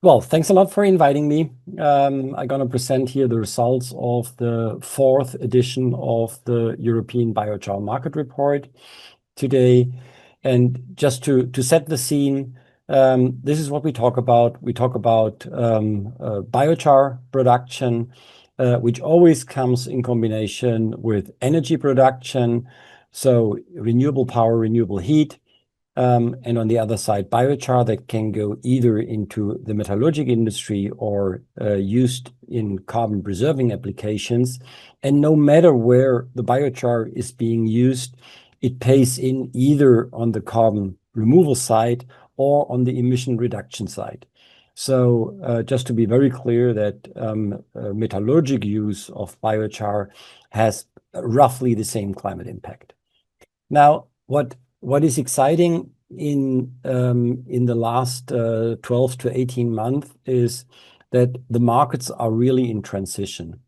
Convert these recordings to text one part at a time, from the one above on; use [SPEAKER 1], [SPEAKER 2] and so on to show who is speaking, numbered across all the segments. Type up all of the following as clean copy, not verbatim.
[SPEAKER 1] Well, thanks a lot for inviting me. I'm going to present here the results of the fourth edition of the European Biochar Market Report today. And just to set the scene, this is what we talk about. We talk about biochar production, which always comes in combination with energy production, so renewable power, renewable heat. And on the other side, biochar that can go either into the metallurgic industry or used in carbon preserving applications. And no matter where the biochar is being used, it pays in either on the carbon removal side or on the emission reduction side. So just to be very clear that metallurgic use of biochar has roughly the same climate impact. Now, what is exciting in the last 12 to 18 months is that the markets are really in transition.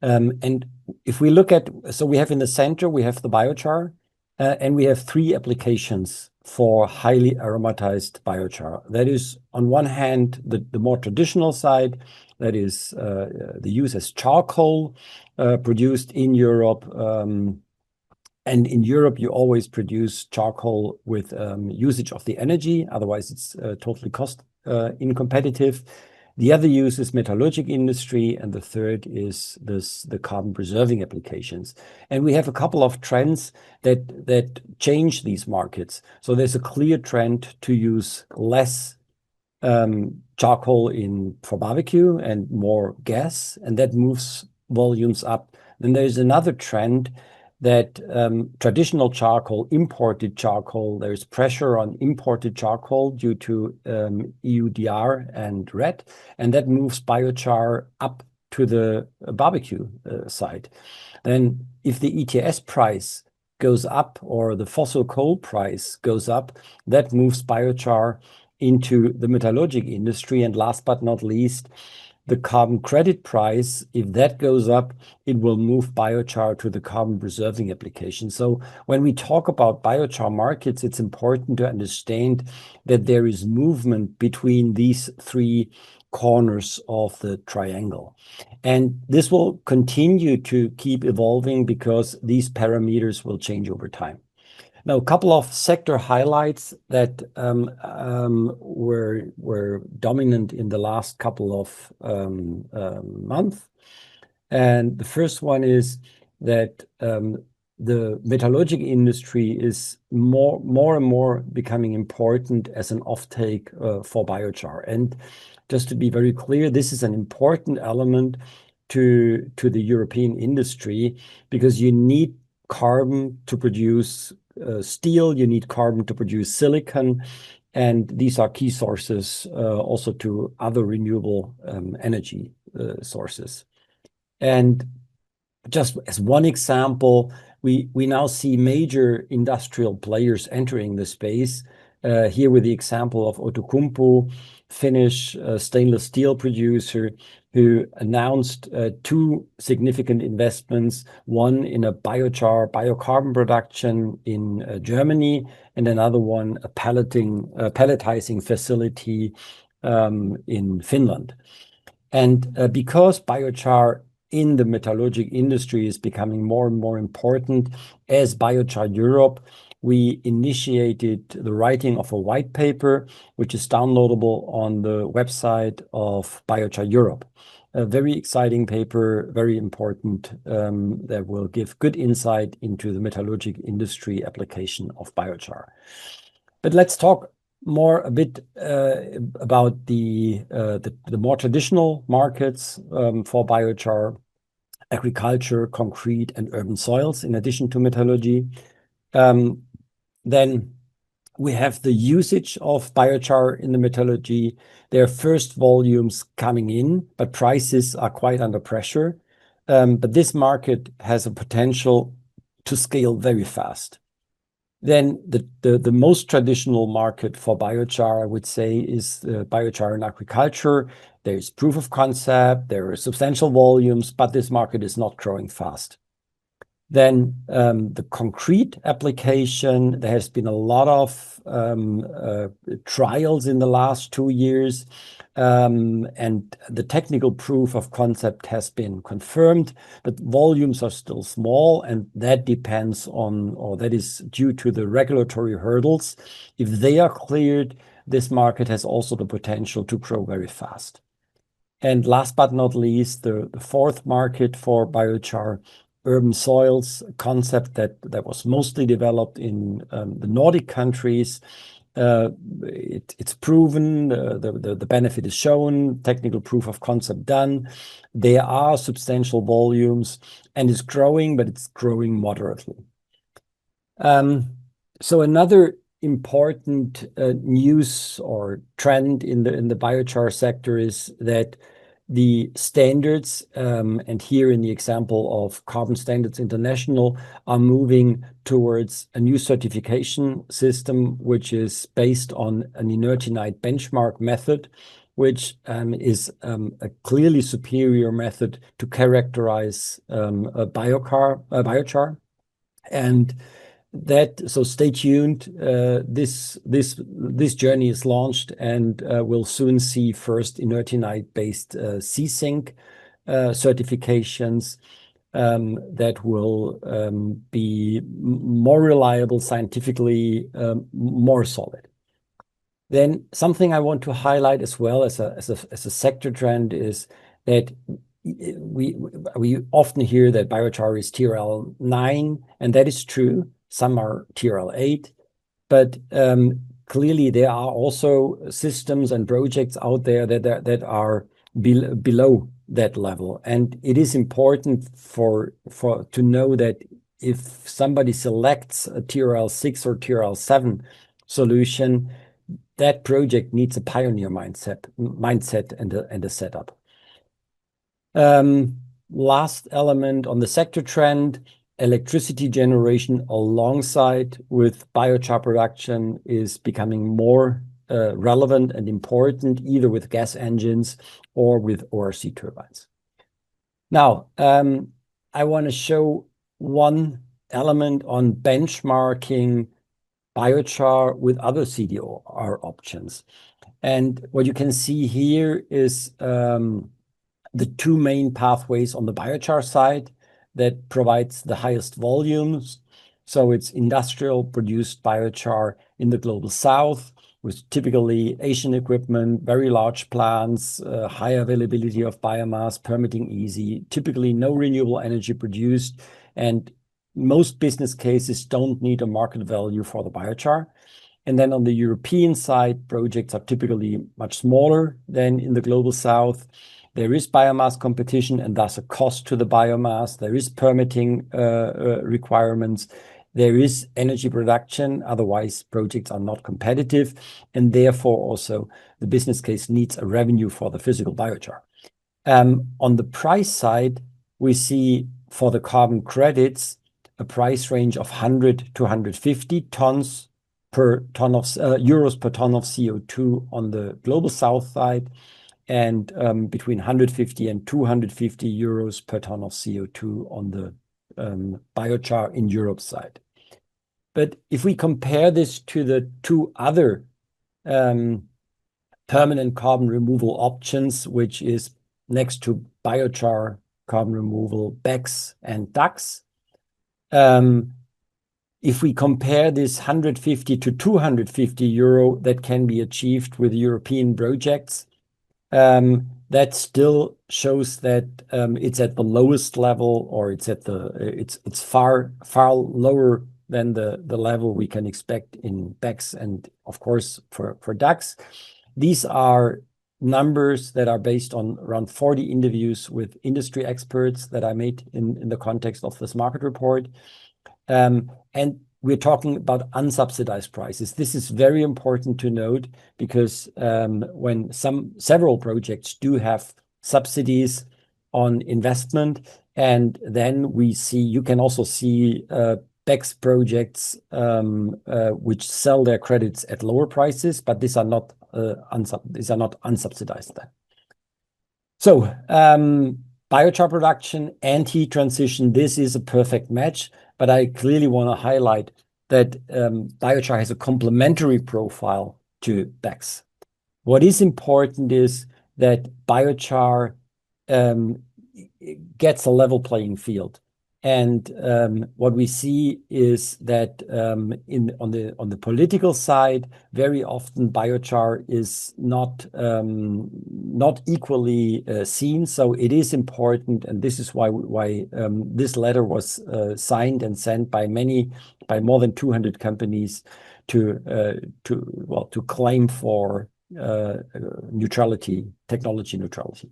[SPEAKER 1] And if we look at, so we have in the center, we have the biochar, and we have three applications for highly aromatized biochar. That is, on one hand, the more traditional side, that is the use as charcoal produced in Europe. And in Europe, you always produce charcoal with usage of the energy. Otherwise, it's totally cost incompetitive. The other use is metallurgic industry, and the third is the carbon preserving applications. And we have a couple of trends that change these markets. So there's a clear trend to use less charcoal for barbecue and more gas, and that moves volumes up. Then there's another trend that traditional charcoal, imported charcoal, there's pressure on imported charcoal due to EUDR and RED, and that moves biochar up to the barbecue side. Then if the ETS price goes up or the fossil coal price goes up, that moves biochar into the metallurgic industry. And last but not least, the carbon credit price, if that goes up, it will move biochar to the carbon preserving application. So when we talk about biochar markets, it's important to understand that there is movement between these three corners of the triangle. And this will continue to keep evolving because these parameters will change over time. Now, a couple of sector highlights that were dominant in the last couple of months. And the first one is that the metallurgic industry is more and more becoming important as an offtake for biochar. And just to be very clear, this is an important element to the European industry because you need carbon to produce steel, you need carbon to produce silicon, and these are key sources also to other renewable energy sources. And just as one example, we now see major industrial players entering the space. Here with the example of Outokumpu, Finnish stainless steel producer, who announced two significant investments, one in a biocarbon production in Germany, and another one, a pelletizing facility in Finland. And because biochar in the metallurgic industry is becoming more and more important, as Biochar Europe, we initiated the writing of a white paper, which is downloadable on the website of Biochar Europe. A very exciting paper, very important, that will give good insight into the metallurgic industry application of biochar. But let's talk more a bit about the more traditional markets for biochar, agriculture, concrete, and urban soils, in addition to metallurgy. Then we have the usage of biochar in the metallurgy. There are first volumes coming in, but prices are quite under pressure. But this market has a potential to scale very fast. Then the most traditional market for biochar, I would say, is biochar in agriculture. There's proof of concept, there are substantial volumes, but this market is not growing fast. Then the concrete application, there has been a lot of trials in the last 2 years, and the technical proof of concept has been confirmed, but volumes are still small, and that depends on, or that is due to the regulatory hurdles. If they are cleared, this market has also the potential to grow very fast. And last but not least, the fourth market for biochar, urban soils, concept that was mostly developed in the Nordic countries. It's proven, the benefit is shown, technical proof of concept done. There are substantial volumes, and it's growing, but it's growing moderately. So another important news or trend in the biochar sector is that the standards, and here in the example of Carbon Standards International, are moving towards a new certification system, which is based on an inertinite benchmark method, which is a clearly superior method to characterize a biochar. And so stay tuned. This journey is launched, and we'll soon see first inertinite-based C-Sync certifications that will be more reliable, scientifically more solid. Then something I want to highlight as well as a sector trend is that we often hear that biochar is TRL 9, and that is true. Some are TRL 8, but clearly there are also systems and projects out there that are below that level. And it is important to know that if somebody selects a TRL 6 or TRL 7 solution, that project needs a pioneer mindset and a setup. Last element on the sector trend, electricity generation alongside with biochar production is becoming more relevant and important, either with gas engines or with ORC turbines. Now, I want to show one element on benchmarking biochar with other CDOR options. And what you can see here is the two main pathways on the biochar side that provides the highest volumes. So it's industrial produced biochar in the global south with typically Asian equipment, very large plants, high availability of biomass, permitting easy, typically no renewable energy produced, and most business cases don't need a market value for the biochar. And then on the European side, projects are typically much smaller than in the global south. There is biomass competition and thus a cost to the biomass. There is permitting requirements. There is energy production. Otherwise, projects are not competitive. And therefore, also, the business case needs a revenue for the physical biochar. On the price side, we see for the carbon credits, a price range of 100 to 150 tons per ton of euros per ton of CO2 on the global south side, and between 150 and 250 euros per ton of CO2 on the biochar in Europe side. But if we compare this to the two other permanent carbon removal options, which is next to biochar carbon removal, BECCS and DACCS, if we compare this 150 to 250 euro that can be achieved with European projects, that still shows that it's at the lowest level, or it's far lower than the level we can expect in BECCS and of course for DACCS. These are numbers that are based on around 40 interviews with industry experts that I made in the context of this market report. And we're talking about unsubsidized prices. This is very important to note because when several projects do have subsidies on investment, and then you can also see BECCS projects which sell their credits at lower prices, but these are not unsubsidized then. So biochar production and heat transition, this is a perfect match, but I clearly want to highlight that biochar has a complementary profile to BECCS. What is important is that biochar gets a level playing field. And what we see is that on the political side, very often biochar is not equally seen. So it is important, and this is why this letter was signed and sent by more than 200 companies to claim for neutrality, technology neutrality.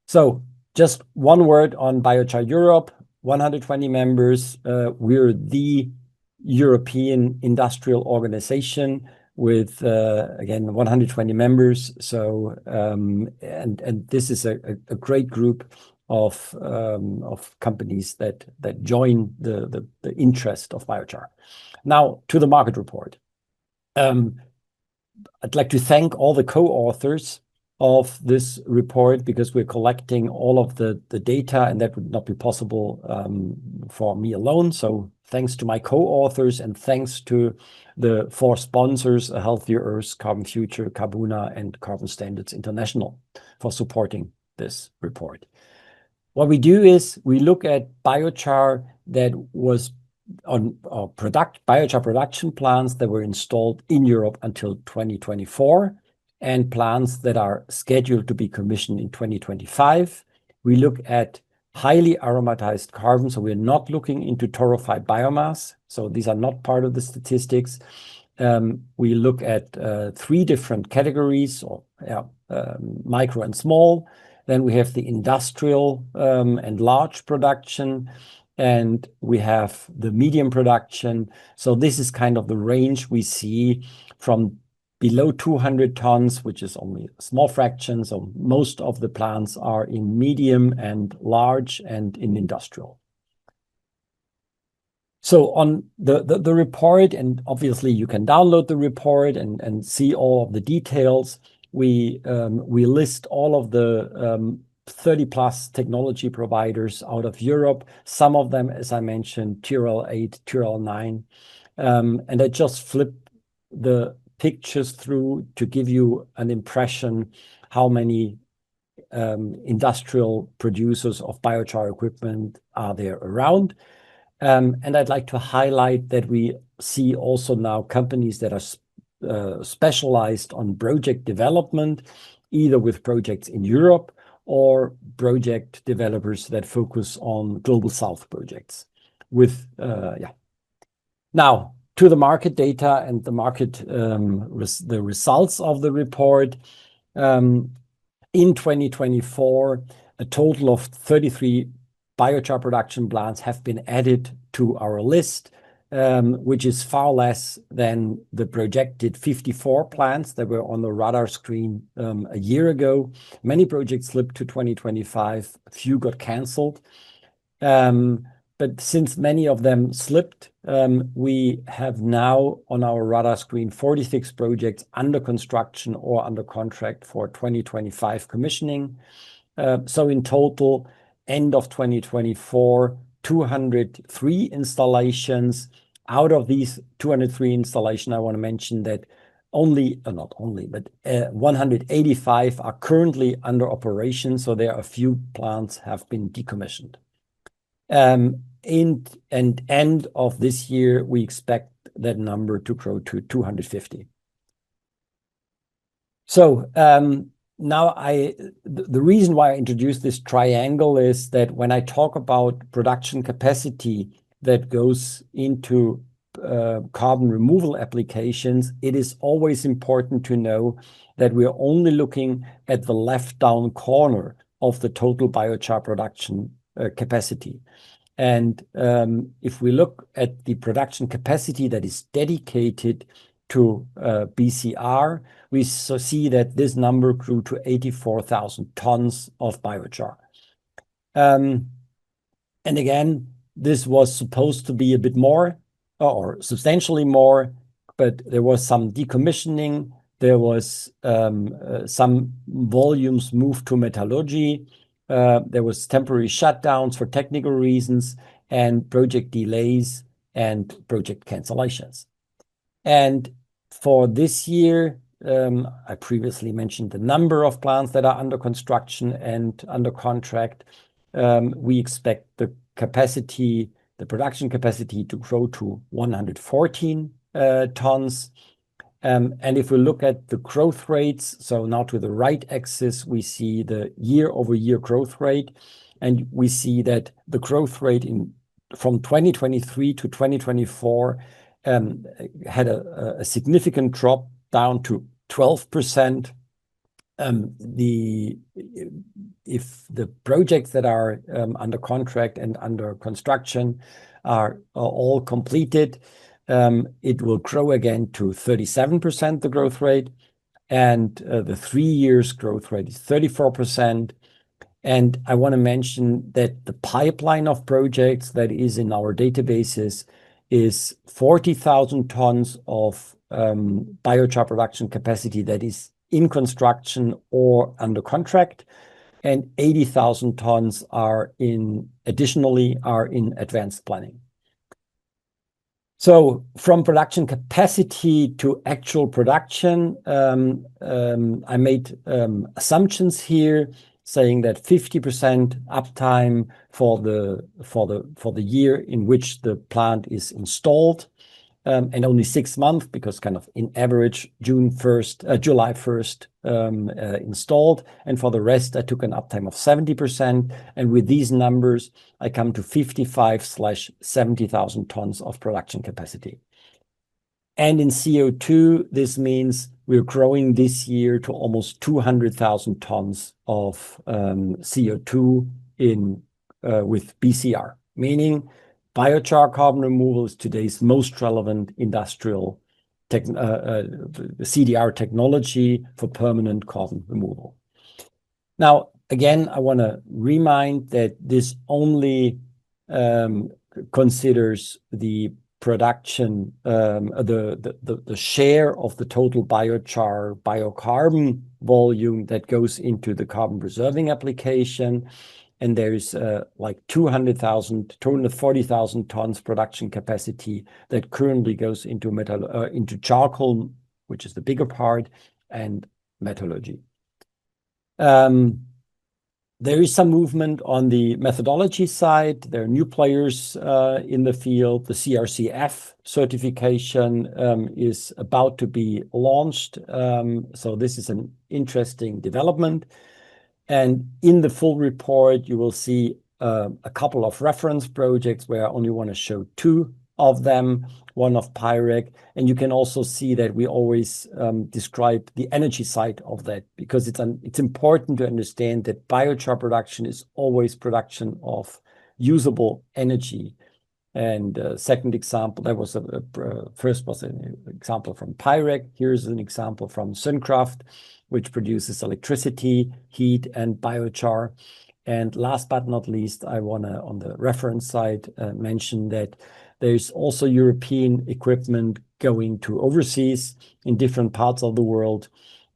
[SPEAKER 1] So just one word on Biochar Europe, 120 members. We're the European industrial organization with, again, 120 members. So, and this is a great group of companies that join the interest of biochar. Now to the market report. I'd like to thank all the co-authors of this report because we're collecting all of the data, and that would not be possible for me alone. So thanks to my co-authors and thanks to the 4 sponsors, A Healthier Earth, Carbon Future, Carbuna, and Carbon Standards International for supporting this report. What we do is we look at biochar that was on biochar production plants that were installed in Europe until 2024 and plants that are scheduled to be commissioned in 2025. We look at highly aromatized carbon, so we're not looking into torrefied biomass. So these are not part of the statistics. We look at 3 different categories, or micro and small. Then we have the industrial and large production, and we have the medium production. So this is kind of the range we see from below 200 tons, which is only a small fraction. So most of the plants are in medium and large and in industrial. So on the report, and obviously you can download the report and see all of the details. We list all of the 30+ technology providers out of Europe. Some of them, as I mentioned, TRL 8, TRL 9. And I just flip the pictures through to give you an impression how many industrial producers of biochar equipment are there around. And I'd like to highlight that we see also now companies that are specialized on project development, either with projects in Europe or project developers that focus on Global South projects. Now to the market data and the market the results of the report. In 2024, a total of 33 biochar production plants have been added to our list, which is far less than the projected 54 plants that were on the radar screen a year ago. Many projects slipped to 2025, a few got canceled. But since many of them slipped, we have now on our radar screen 46 projects under construction or under contract for 2025 commissioning. So in total, end of 2024, 203 installations. Out of these 203 installations, I want to mention that not only, but 185 are currently under operation. So there are a few plants have been decommissioned. In and end of this year, we expect that number to grow to 250. So now the reason why I introduced this triangle is that when I talk about production capacity that goes into carbon removal applications, it is always important to know that we're only looking at the left down corner of the total biochar production capacity. And if we look at the production capacity that is dedicated to BCR, we see that this number grew to 84,000 tons of biochar. And again, this was supposed to be a bit more or substantially more, but there was some decommissioning. There was some volumes moved to metallurgy. there was temporary shutdowns for technical reasons and project delays and project cancellations. And for this year, I previously mentioned the number of plants that are under construction and under contract. We expect the production capacity to grow to 114 tons. And if we look at the growth rates, so now to the right axis, we see the year-over-year growth rate, and we see that the growth rate from 2023 to 2024 had a significant drop down to 12%. If the projects that are under contract and under construction are all completed, it will grow again to 37%, the growth rate, and the 3 years growth rate is 34%. And I want to mention that the pipeline of projects that is in our databases is 40,000 tons of biochar production capacity that is in construction or under contract, and 80,000 tons additionally are in advanced planning. So from production capacity to actual production, I made assumptions here saying that 50% uptime for the year in which the plant is installed, and only 6 months, because kind of in average July 1st installed. And for the rest, I took an uptime of 70%. And with these numbers, I come to 55/70,000 tons of production capacity. And in CO2, this means we're growing this year to almost 200,000 tons of CO2 with BCR, meaning biochar carbon removal is today's most relevant industrial CDR technology for permanent carbon removal. Now, again, I want to remind that this only considers the production, the share of the total biochar biocarbon volume that goes into the carbon preserving application. And there's like 240,000 tons production capacity that currently goes into charcoal, which is the bigger part, and metallurgy. There is some movement on the methodology side. There are new players in the field. The CRCF certification is about to be launched. So this is an interesting development. And in the full report, you will see a couple of reference projects where I only want to show 2 of them, one of Pyrec. And you can also see that we always describe the energy side of that, because it's important to understand that biochar production is always production of usable energy. And second example, first was an example from Pyrec. Here's an example from Sunkraft, which produces electricity, heat, and biochar. And last but not least, I want to, on the reference side, mention that there's also European equipment going to overseas in different parts of the world.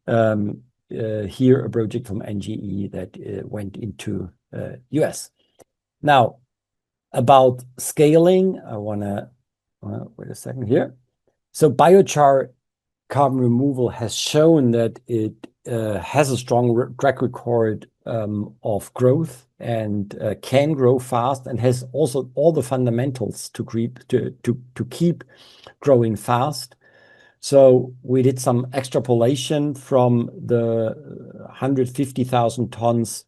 [SPEAKER 1] Here, a project from NGE that went into US. Now, about scaling, I want to, wait a second here. So biochar carbon removal has shown that it has a strong track record of growth and can grow fast, and has also all the fundamentals to keep growing fast. So we did some extrapolation from the 150,000 tons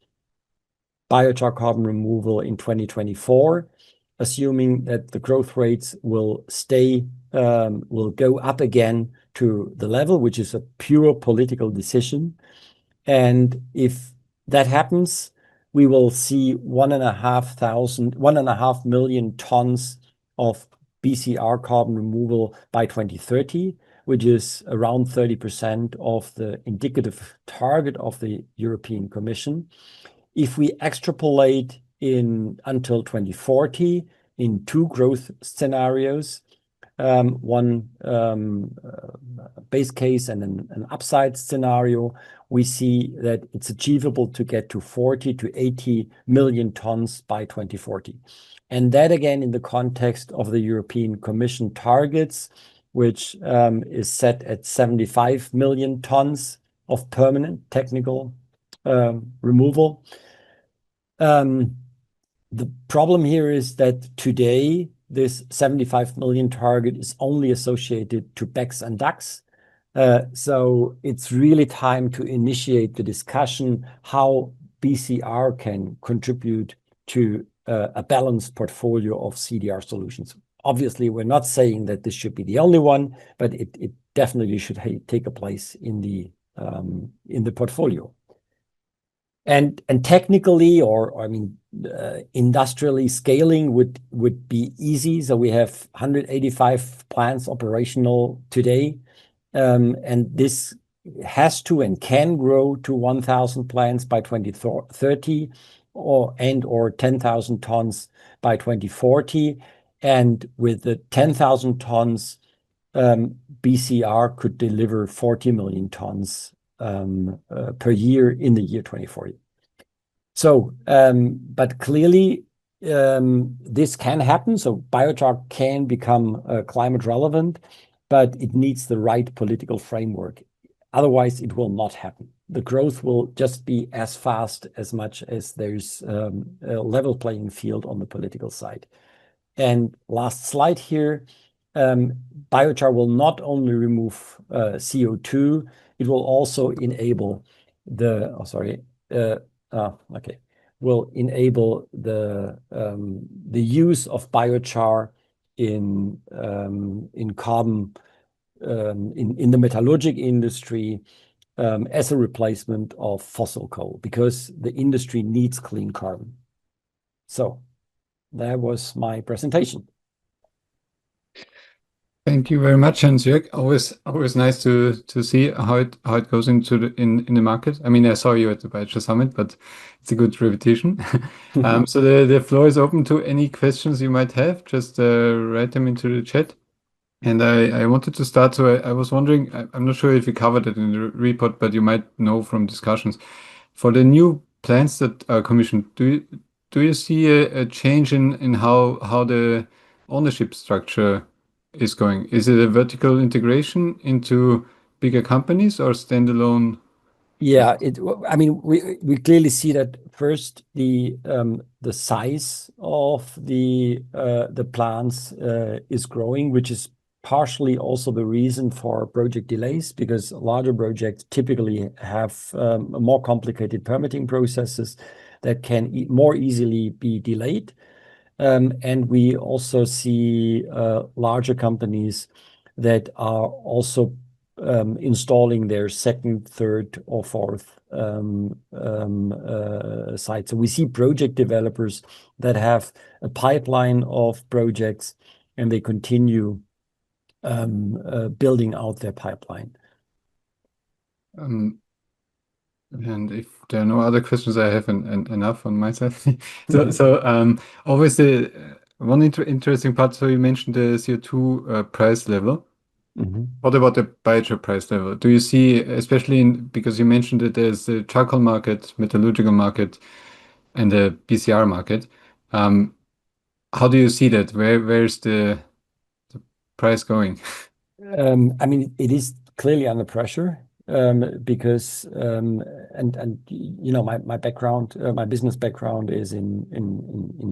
[SPEAKER 1] biochar carbon removal in 2024, assuming that the growth rates will go up again to the level, which is a pure political decision. And if that happens, we will see 1.5 million tons of BCR carbon removal by 2030, which is around 30% of the indicative target of the European Commission. If we extrapolate until 2040 in 2 growth scenarios, one base case and an upside scenario, we see that it's achievable to get to 40 to 80 million tons by 2040. And that, again, in the context of the European Commission targets, which is set at 75 million tons of permanent technical removal. The problem here is that today, this 75 million target is only associated to BECCS and DACCS. So it's really time to initiate the discussion how BCR can contribute to a balanced portfolio of CDR solutions. Obviously, we're not saying that this should be the only one, but it definitely should take a place in the portfolio. And technically, or I mean, industrially scaling would be easy. So we have 185 plants operational today, and this has to and can grow to 1,000 plants by 2030, or 10,000 tons by 2040. And with the 10,000 tons, BCR could deliver 40 million tons per year in the year 2040. So, but clearly, this can happen. So biochar can become climate relevant, but it needs the right political framework. Otherwise, it will not happen. The growth will just be as fast as much as there's a level playing field on the political side. And last slide here, biochar will not only remove CO2, it will also enable will enable the use of biochar in carbon in the metallurgic industry as a replacement of fossil coal, because the industry needs clean carbon. So that was my presentation.
[SPEAKER 2] Thank you very much, Hans-Jörg. Always nice to see how it goes into in the market. I mean, I saw you at the Biochar Summit, but it's a good repetition. So the floor is open to any questions you might have. Just write them into the chat. And I wanted to start. So I was wondering, I'm not sure if you covered it in the report, but you might know from discussions. For the new plants that are commissioned, do you see a change in how the ownership structure is going? Is it a vertical integration into bigger companies or standalone?
[SPEAKER 1] Yeah, I mean, we clearly see that first the size of the plants is growing, which is partially also the reason for project delays, because larger projects typically have more complicated permitting processes that can more easily be delayed. And we also see larger companies that are also installing their second, third, or fourth site. So we see project developers that have a pipeline of projects, and they continue building out their pipeline.
[SPEAKER 2] And if there are no other questions, I have enough on my side. So always the one interesting part. So you mentioned the CO2 price level. What about the biochar price level? Do you see, especially because you mentioned that there's the charcoal market, metallurgical market, and the BCR market. How do you see that? Where's the price going?
[SPEAKER 1] I mean, it is clearly under pressure because you know, my background, my business background is in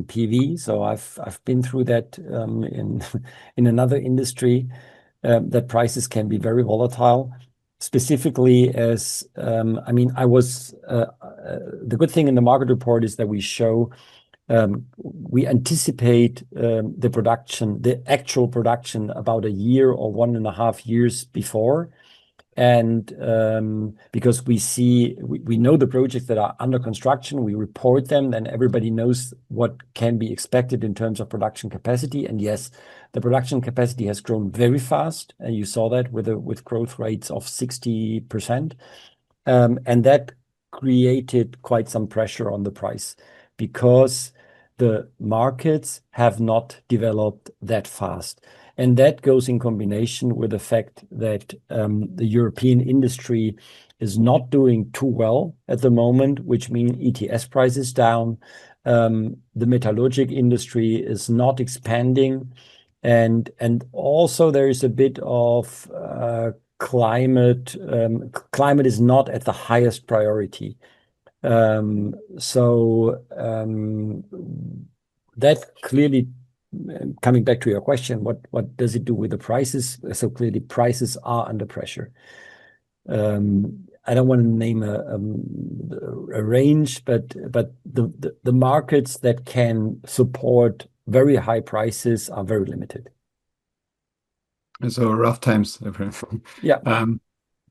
[SPEAKER 1] PV, so I've been through that in another industry. That prices can be very volatile, specifically as I mean, the good thing in the market report is that we show we anticipate the actual production about a year or 1.5 years before. And because we know the projects that are under construction, we report them, and everybody knows what can be expected in terms of production capacity. And yes, the production capacity has grown very fast, and you saw that with growth rates of 60%. And that created quite some pressure on the price because the markets have not developed that fast. And that goes in combination with the fact that the European industry is not doing too well at the moment, which means ETS prices down. The metallurgic industry is not expanding. And also there is a bit of climate. Climate is not at the highest priority. So that clearly, coming back to your question, what does it do with the prices? So clearly prices are under pressure. I don't want to name a range, but the markets that can support very high prices are very limited.
[SPEAKER 2] So rough times, apparently.
[SPEAKER 1] Yeah.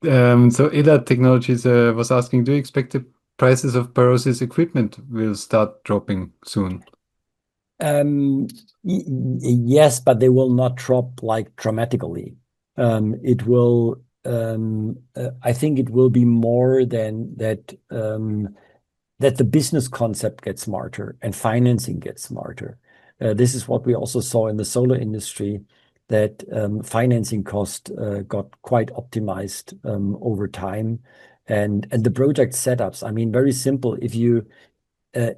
[SPEAKER 2] So ELAT Technologies was asking, do you expect the prices of pyrolysis equipment will start dropping soon?
[SPEAKER 1] Yes, but they will not drop like dramatically. It will, I think it will be more than that, that the business concept gets smarter and financing gets smarter. This is what we also saw in the solar industry, that financing cost got quite optimized over time. And the project setups, I mean, very simple. Uh,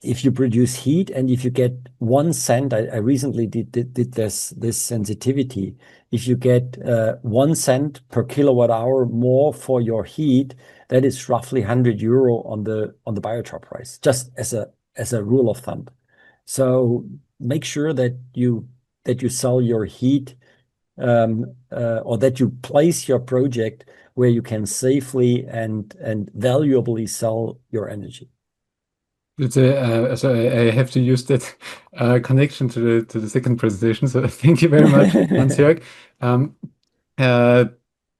[SPEAKER 1] if you produce heat and if you get 1 cent, I recently did this sensitivity. If you get 1 cent per kilowatt hour more for your heat, that is roughly 100 euro on the biochar price, just as a rule of thumb. So make sure that you sell your heat, or that you place your project where you can safely and valuably sell your energy.
[SPEAKER 2] It's so I have to use that connection to the second presentation. So thank you very much, Hans-Jörg. Uh,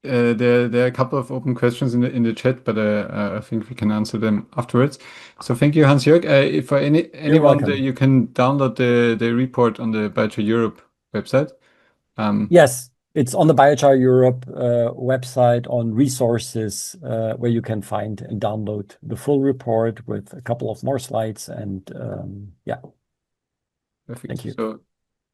[SPEAKER 2] there are a couple of open questions in the chat, but I think we can answer them afterwards. So thank you, Hans-Jörg. If for
[SPEAKER 1] You're
[SPEAKER 2] anyone,
[SPEAKER 1] welcome.
[SPEAKER 2] you can download the report on the Biochar Europe website.
[SPEAKER 1] Yes, it's on the Biochar Europe website on resources, where you can find and download the full report with a couple of more slides. And yeah,
[SPEAKER 2] Perfect.
[SPEAKER 1] thank you.
[SPEAKER 2] So